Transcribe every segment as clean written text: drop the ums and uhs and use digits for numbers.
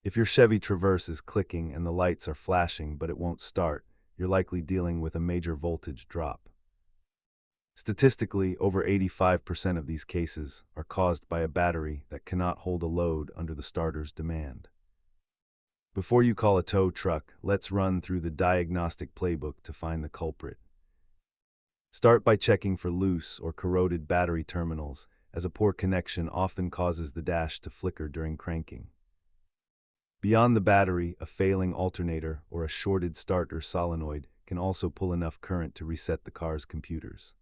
If your Chevy Traverse is clicking and the lights are flashing but it won't start, you're likely dealing with a major voltage drop. Statistically, over 85% of these cases are caused by a battery that cannot hold a load under the starter's demand. Before you call a tow truck, let's run through the diagnostic playbook to find the culprit. Start by checking for loose or corroded battery terminals, as a poor connection often causes the dash to flicker during cranking. Beyond the battery, a failing alternator or a shorted starter solenoid can also pull enough current to reset the car's computers.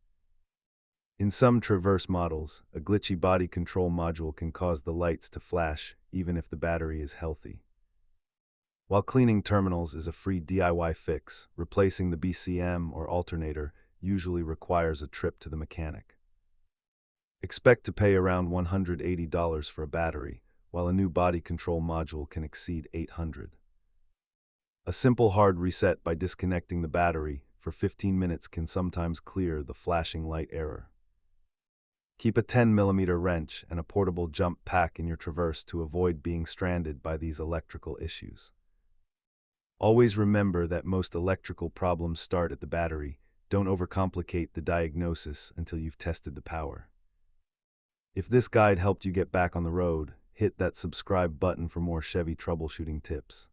In some Traverse models, a glitchy body control module can cause the lights to flash even if the battery is healthy. While cleaning terminals is a free DIY fix, replacing the BCM or alternator usually requires a trip to the mechanic. Expect to pay around $180 for a battery, while a new body control module can exceed $800. A simple hard reset by disconnecting the battery for 15 minutes can sometimes clear the flashing light error. Keep a 10mm wrench and a portable jump pack in your Traverse to avoid being stranded by these electrical issues. Always remember that most electrical problems start at the battery. Don't overcomplicate the diagnosis until you've tested the power. If this guide helped you get back on the road, hit that subscribe button for more Chevy troubleshooting tips.